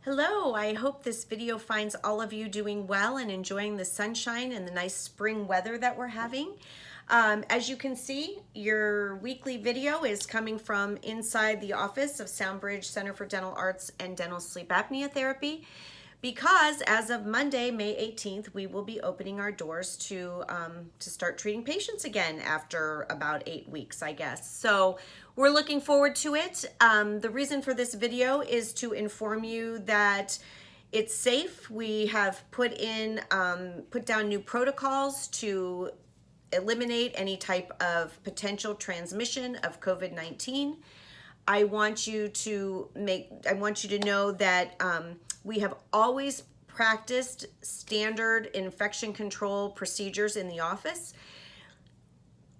Hello, I hope this video finds all of you doing well and enjoying the sunshine and the nice spring weather that we're having. As you can see, your weekly video is coming from inside the office of SoundBridge Center for Dental Arts and Dental Sleep Apnea Therapy, because as of Monday, May 18th, we will be opening our doors to start treating patients again after about 8 weeks, I guess. So we're looking forward to it. The reason for this video is to inform you that it's safe. We have put down new protocols to eliminate any type of potential transmission of COVID-19. I want you to know that we have always practiced standard infection control procedures in the office.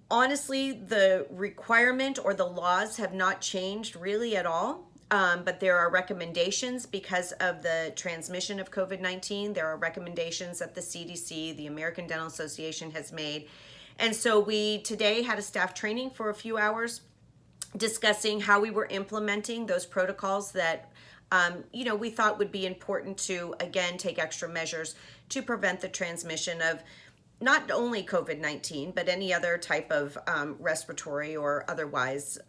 Honestly, the requirement or the laws have not changed really at all, but there are recommendations because of the transmission of COVID-19. There are recommendations that the CDC, the American Dental Association, has made. And so we today had a staff training for a few hours discussing how we were implementing those protocols that we thought would be important to, again, take extra measures to prevent the transmission of not only COVID-19, but any other type of respiratory or otherwise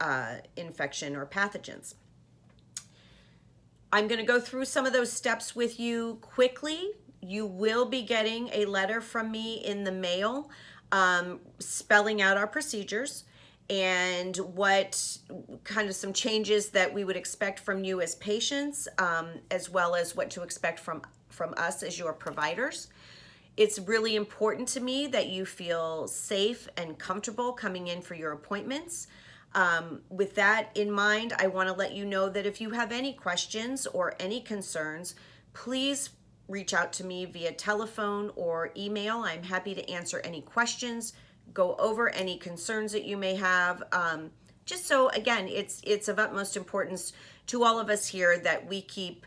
infection or pathogens. I'm going to go through some of those steps with you quickly. You will be getting a letter from me in the mail spelling out our procedures and what kind of some changes that we would expect from you as patients, as well as what to expect from us as your providers. It's really important to me that you feel safe and comfortable coming in for your appointments. With that in mind, I want to let you know that if you have any questions or any concerns, please reach out to me via telephone or email. I'm happy to answer any questions, go over any concerns that you may have. Just so, again, it's of utmost importance to all of us here that we keep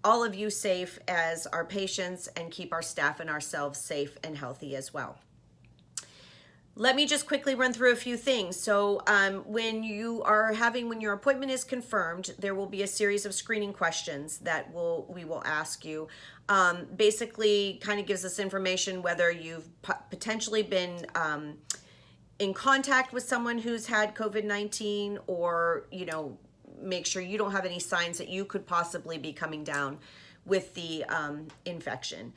all of you safe as our patients and keep our staff and ourselves safe and healthy as well. Let me just quickly run through a few things. So when your appointment is confirmed, there will be a series of screening questions that we will ask you. Basically kind of gives us information whether you've potentially been in contact with someone who's had COVID-19, or make sure you don't have any signs that you could possibly be coming down with the infection.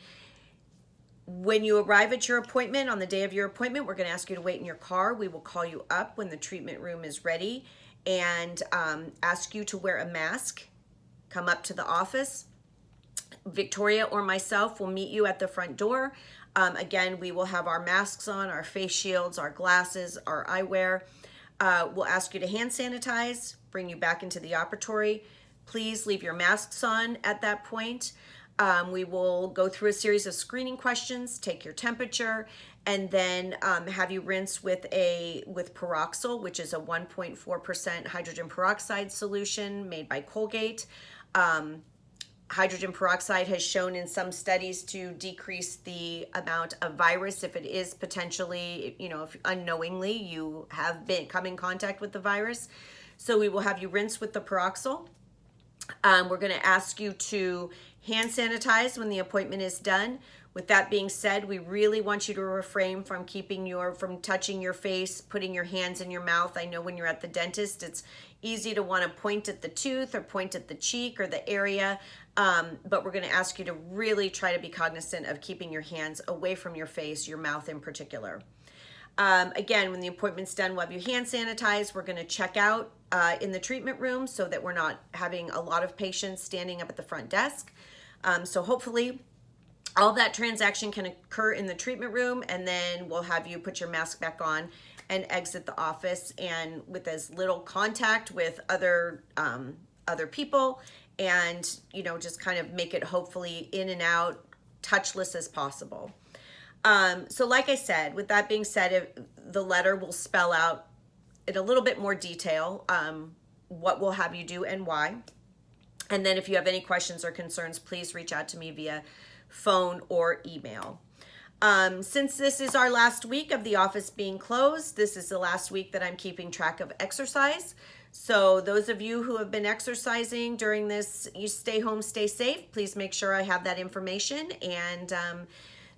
When you arrive at your appointment, on the day of your appointment, we're going to ask you to wait in your car. We will call you up when the treatment room is ready and ask you to wear a mask. Come up to the office. Victoria or myself will meet you at the front door. Again, we will have our masks on, our face shields, our glasses, our eyewear. We'll ask you to hand sanitize, bring you back into the operatory. Please leave your masks on at that point. We will go through a series of screening questions, take your temperature, and then have you rinse with Peroxyl, which is a 1.4% hydrogen peroxide solution made by Colgate. Hydrogen peroxide has shown in some studies to decrease the amount of virus if it is potentially, if unknowingly you have come in contact with the virus. So we will have you rinse with the Peroxyl. We're going to ask you to hand sanitize when the appointment is done. With that being said, we really want you to refrain from from touching your face, putting your hands in your mouth. I know when you're at the dentist, it's easy to want to point at the tooth or point at the cheek or the area, but we're going to ask you to really try to be cognizant of keeping your hands away from your face, your mouth in particular. Again, when the appointment's done, we'll have you hand sanitize. We're going to check out in the treatment room so that we're not having a lot of patients standing up at the front desk. So hopefully all that transaction can occur in the treatment room, and then we'll have you put your mask back on and exit the office, and with as little contact with other people, and just kind of make it hopefully in and out touchless as possible. So like I said, with that being said, the letter will spell out in a little bit more detail what we'll have you do and why. And then if you have any questions or concerns, please reach out to me via phone or email. Since this is our last week of the office being closed, this is the last week that I'm keeping track of exercise. So those of you who have been exercising during this, you stay home, stay safe. Please make sure I have that information. And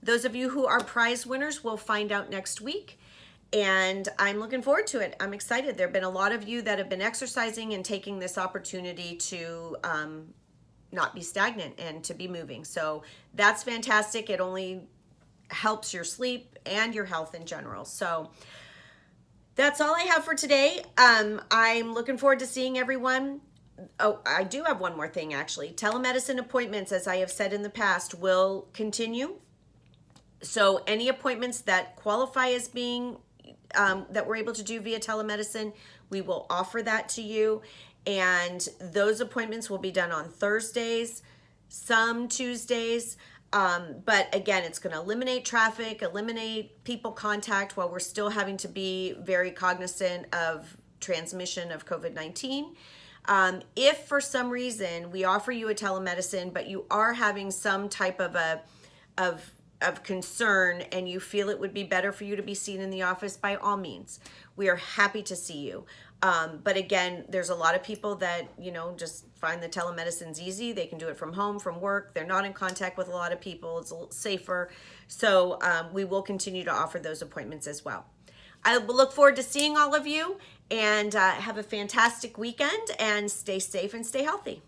those of you who are prize winners, we'll find out next week. And I'm looking forward to it. I'm excited. There have been a lot of you that have been exercising and taking this opportunity to not be stagnant and to be moving. So that's fantastic. It only helps your sleep and your health in general. So that's all I have for today. I'm looking forward to seeing everyone. Oh, I do have one more thing actually. Telemedicine appointments, as I have said in the past, will continue. So any appointments that qualify as being, that we're able to do via telemedicine, we will offer that to you. And those appointments will be done on Thursdays, some Tuesdays. But again, it's going to eliminate traffic, eliminate people contact while we're still having to be very cognizant of transmission of COVID-19. If for some reason we offer you a telemedicine, but you are having some type of of concern and you feel it would be better for you to be seen in the office, by all means, we are happy to see you. But again, there's a lot of people that, just find the telemedicine's easy. They can do it from home, from work. They're not in contact with a lot of people. It's a little safer. So we will continue to offer those appointments as well. I look forward to seeing all of you, and have a fantastic weekend, and stay safe and stay healthy.